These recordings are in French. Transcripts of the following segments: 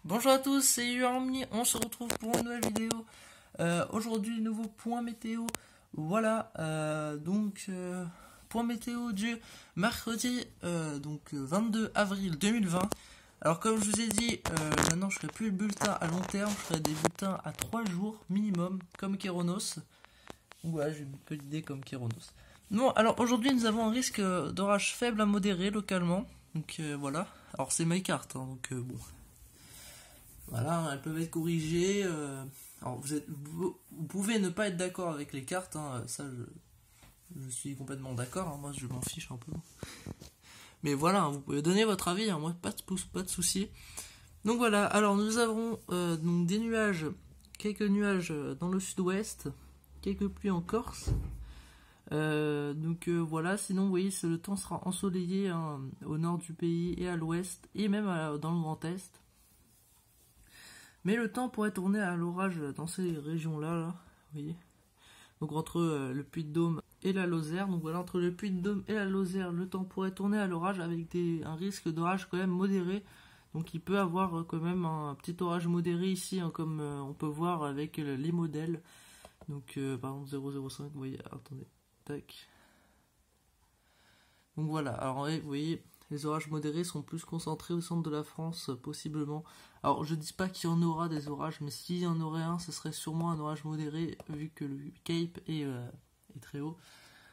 Bonjour à tous, c'est Urmi, on se retrouve pour une nouvelle vidéo. Aujourd'hui, nouveau point météo. Voilà, point météo du mercredi 22 avril 2020. Alors comme je vous ai dit, maintenant je ferai plus le bulletin à long terme, je ferai des bulletins à 3 jours minimum, comme Kéronos. Ouais, j'ai une petite idée comme Kéronos. Bon, alors aujourd'hui nous avons un risque d'orage faible à modéré localement. Donc voilà, alors c'est my carte, hein, bon. Voilà, elles peuvent être corrigées. Alors vous pouvez ne pas être d'accord avec les cartes, hein, ça je suis complètement d'accord, hein, moi je m'en fiche un peu. Mais voilà, vous pouvez donner votre avis, hein, moi pas de souci. Donc voilà, alors nous avons donc des nuages, quelques nuages dans le sud-ouest, quelques pluies en Corse. Voilà, sinon vous voyez, le temps sera ensoleillé, hein, au nord du pays et à l'ouest, et même dans le Grand Est. Mais le temps pourrait tourner à l'orage dans ces régions-là, là, vous voyez. Donc entre le Puy-de-Dôme et la Lozère. Donc voilà, entre le Puy-de-Dôme et la Lozère, le temps pourrait tourner à l'orage avec un risque d'orage quand même modéré. Donc il peut avoir quand même un petit orage modéré ici, hein, comme on peut voir avec les modèles. Donc par exemple 0,05, vous voyez, attendez, tac. Donc voilà, alors vous voyez, les orages modérés sont plus concentrés au centre de la France, possiblement. Alors je dis pas qu'il y en aura des orages, mais s'il y en aurait un, ce serait sûrement un orage modéré, vu que le Cape est très haut.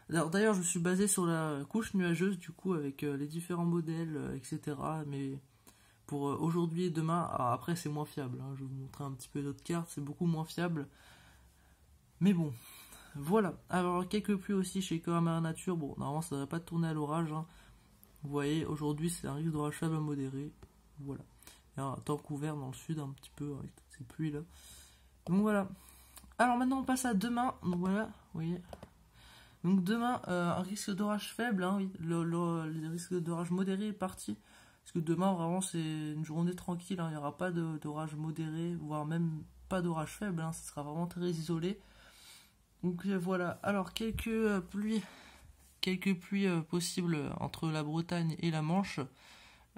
Alors d'ailleurs, je suis basé sur la couche nuageuse, du coup, avec les différents modèles, etc. Mais pour aujourd'hui et demain, alors après c'est moins fiable, hein, je vais vous montrer un petit peu d'autres cartes, c'est beaucoup moins fiable. Mais bon, voilà. Alors quelques pluies aussi chez Coramara Nature, bon, normalement ça ne va pas tourner à l'orage, hein. Vous voyez, aujourd'hui c'est un risque d'orage faible à modéré. Voilà. Il y a un temps couvert dans le sud un petit peu avec toutes ces pluies là. Donc voilà. Alors maintenant on passe à demain. Donc voilà, vous voyez. Donc demain, un risque d'orage faible, hein, oui. Le risque d'orage modéré est parti. Parce que demain vraiment c'est une journée tranquille, hein. Il n'y aura pas d'orage modéré, voire même pas d'orage faible, hein. Ce sera vraiment très isolé. Donc voilà. Alors quelques pluies possibles entre la Bretagne et la Manche.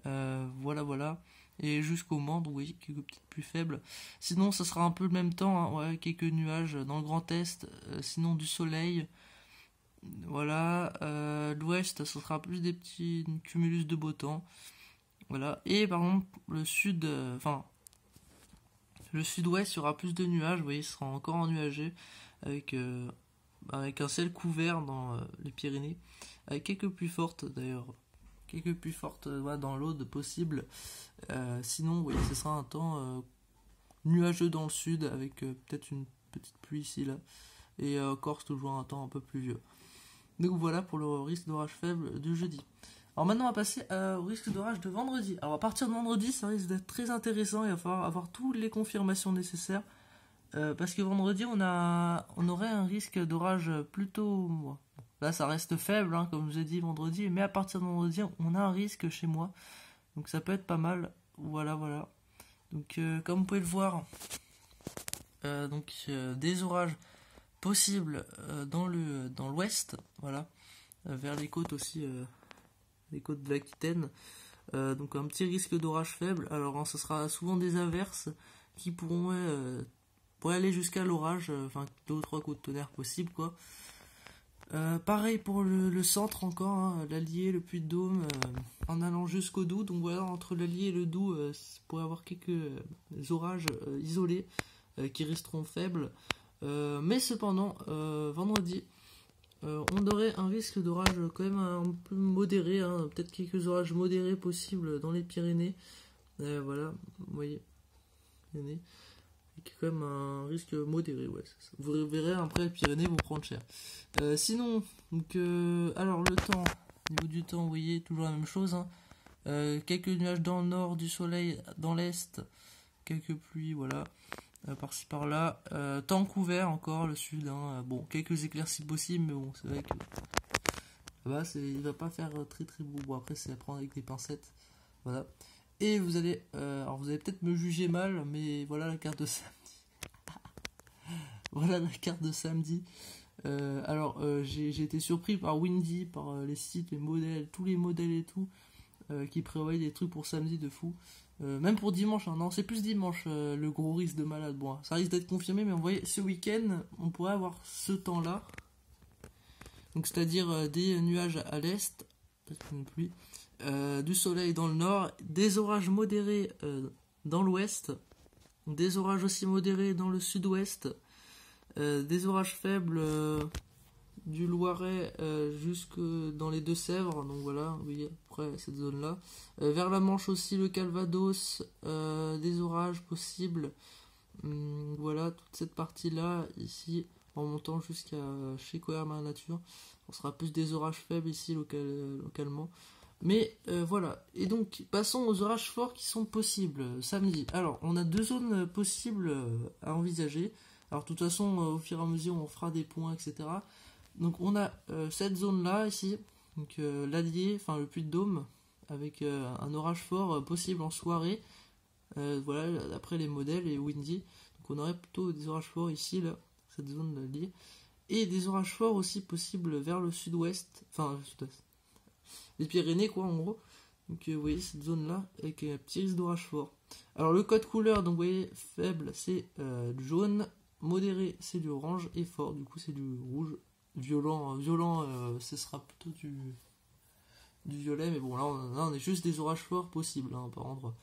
Voilà. Et jusqu'au Mans, donc oui, quelques petites pluies faibles. Sinon, ça sera un peu le même temps, hein, ouais, quelques nuages dans le Grand Est, sinon du soleil. Voilà, l'Ouest, ce sera plus des petits cumulus de beau temps. Voilà, et par exemple, le sud, le sud-ouest, il y aura plus de nuages, vous voyez, ce sera encore ennuagé, avec, avec un ciel couvert dans les Pyrénées, avec quelques pluies fortes d'ailleurs. Quelques pluies fortes dans l'Aude possible. Sinon, oui, ce sera un temps nuageux dans le sud avec peut-être une petite pluie ici là. Et Corse toujours un temps un peu pluvieux. Donc voilà pour le risque d'orage faible de jeudi. Alors maintenant on va passer au risque d'orage de vendredi. Alors à partir de vendredi ça risque d'être très intéressant, il va falloir avoir toutes les confirmations nécessaires. Parce que vendredi on aurait un risque d'orage plutôt... Bon, là ça reste faible, hein, comme je vous ai dit vendredi, mais à partir de vendredi on a un risque chez moi. Donc ça peut être pas mal. Voilà. Donc comme vous pouvez le voir, des orages possibles dans l'ouest, voilà, vers les côtes aussi, les côtes de l'Aquitaine. Donc un petit risque d'orage faible. Alors hein, ce sera souvent des averses qui pourraient aller jusqu'à l'orage, enfin 2 ou 3 coups de tonnerre possibles quoi. Pareil pour le centre encore, hein, l'Allier, le Puy-de-Dôme, en allant jusqu'au Doubs. Donc voilà, entre l'Allier et le Doubs, vous pourrez avoir quelques orages isolés qui resteront faibles. Mais cependant, vendredi, on aurait un risque d'orage quand même un peu modéré, hein, peut-être quelques orages modérés possibles dans les Pyrénées. Voilà, vous voyez, Pyrénées. Quand même un risque modéré, ouais. Vous verrez après les Pyrénées vont prendre cher. Sinon, alors le temps, au niveau du temps, vous voyez, toujours la même chose, hein. Quelques nuages dans le nord, du soleil dans l'est, quelques pluies, voilà, par-ci par-là. Temps couvert encore, le sud, hein. Bon, quelques éclaircies possibles, mais bon, c'est vrai que là-bas, il va pas faire très très beau. Bon, après, c'est à prendre avec des pincettes, voilà. Et vous allez peut-être me juger mal, mais voilà la carte de samedi. Voilà la carte de samedi. J'ai été surpris par Windy, par les sites, les modèles, tous les modèles et tout, qui prévoyaient des trucs pour samedi de fou. Même pour dimanche, hein. Non, c'est plus dimanche le gros risque de malade. Bon, ça risque d'être confirmé, mais vous voyez, ce week-end, on pourrait avoir ce temps-là. Donc, c'est-à-dire des nuages à l'est, peut-être une pluie, du soleil dans le nord, des orages modérés dans l'ouest, des orages aussi modérés dans le sud-ouest, des orages faibles du Loiret jusque dans les Deux-Sèvres, donc voilà, vous voyez, après cette zone-là. Vers la Manche aussi, le Calvados, des orages possibles. Voilà, toute cette partie-là, ici, en montant jusqu'à chez Coherma Nature. On sera plus des orages faibles ici localement. Mais voilà, et donc passons aux orages forts qui sont possibles samedi. Alors, on a deux zones possibles à envisager. Alors, de toute façon, au fur et à mesure, on fera des points, etc. Donc, on a cette zone-là, ici, donc l'Allier, enfin le Puy-de-Dôme, avec un orage fort possible en soirée. Voilà, d'après les modèles et windy. Donc, on aurait plutôt des orages forts ici, là, cette zone d'Allier. Et des orages forts aussi possibles vers le sud-ouest, enfin, le sud-ouest. Les Pyrénées, quoi, en gros. Donc, vous voyez cette zone-là, avec un petit risque d'orage fort. Alors, le code couleur, donc, vous voyez, faible, c'est du jaune. Modéré, c'est du orange. Et fort, du coup, c'est du rouge. Violent, ce sera plutôt du violet. Mais bon, là, on est juste des orages forts possibles, hein, par endroit.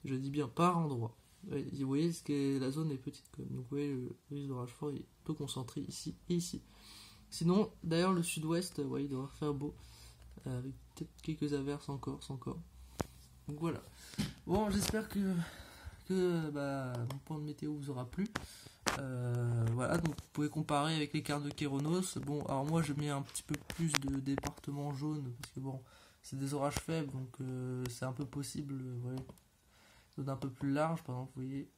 Je dis bien par endroit. Vous voyez, la zone est petite, quand même. Donc, vous voyez, le risque d'orage fort est peu concentré ici et ici. Sinon, d'ailleurs, le sud-ouest, il doit faire beau. Avec peut-être quelques averses en Corse encore. Donc voilà. Bon, j'espère que mon point de météo vous aura plu. Voilà, donc vous pouvez comparer avec les cartes de Kéronos. Bon, alors moi je mets un petit peu plus de départements jaunes parce que bon, c'est des orages faibles, donc c'est un peu possible. Ouais, zone un peu plus large, par exemple, vous voyez.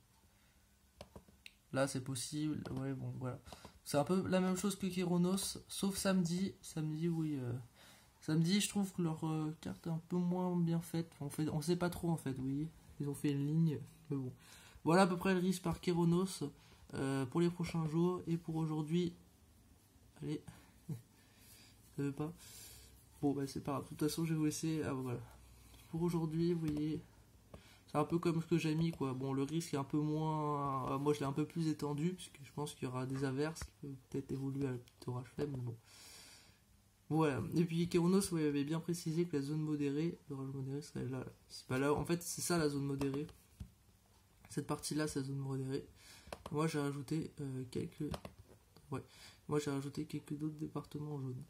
Là c'est possible. Ouais, bon, voilà. C'est un peu la même chose que Kéronos, sauf samedi. Samedi, oui. Samedi, je trouve que leur carte est un peu moins bien faite. On sait pas trop en fait, vous voyez. Ils ont fait une ligne, mais bon. Voilà à peu près le risque par Kéronos pour les prochains jours. Et pour aujourd'hui, allez, je ne veux pas. Bon, bah c'est pas grave. De toute façon, je vais vous laisser. Ah, voilà. Pour aujourd'hui, vous voyez, c'est un peu comme ce que j'ai mis, quoi. Bon, le risque est un peu moins. Moi, je l'ai un peu plus étendu, puisque je pense qu'il y aura des averses qui peuvent peut-être évoluer à la petite orage faible, mais bon. Voilà, et puis Kéronos avait bien précisé que la zone modérée, l'orage modéré serait là. C'est pas là, en fait c'est ça la zone modérée. Cette partie-là c'est la zone modérée. Moi j'ai rajouté quelques. Ouais. Moi j'ai rajouté quelques d'autres départements jaunes.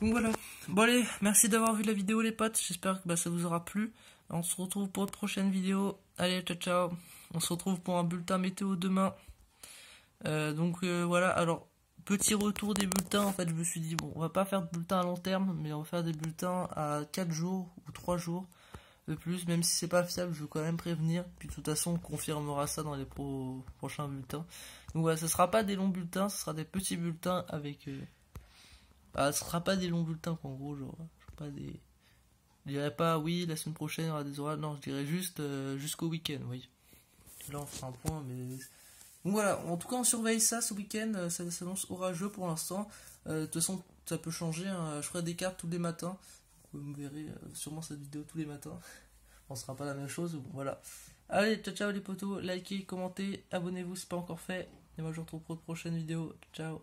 Donc voilà. Bon allez, merci d'avoir vu la vidéo les potes, j'espère que ça vous aura plu. On se retrouve pour une prochaine vidéo. Allez, ciao ciao. On se retrouve pour un bulletin météo demain. Voilà, alors. Petit retour des bulletins, en fait je me suis dit bon on va pas faire de bulletins à long terme mais on va faire des bulletins à 4 jours ou 3 jours de plus, même si c'est pas fiable je veux quand même prévenir, puis de toute façon on confirmera ça dans les prochains bulletins. Donc voilà, ce sera pas des longs bulletins, ce sera des petits bulletins avec ce sera pas des longs bulletins quoi, en gros genre pas des. Je dirais pas oui la semaine prochaine il y aura des orages, non je dirais juste jusqu'au week-end, oui. Là on fera un point mais. Donc voilà, en tout cas on surveille ça ce week-end, ça s'annonce orageux pour l'instant. De toute façon ça peut changer, hein. Je ferai des cartes tous les matins. Vous verrez sûrement cette vidéo tous les matins. On sera pas la même chose, voilà. Allez, ciao ciao les potos, likez, commentez, abonnez-vous si c'est pas encore fait. Et moi je vous retrouve pour une prochaine vidéo. Ciao.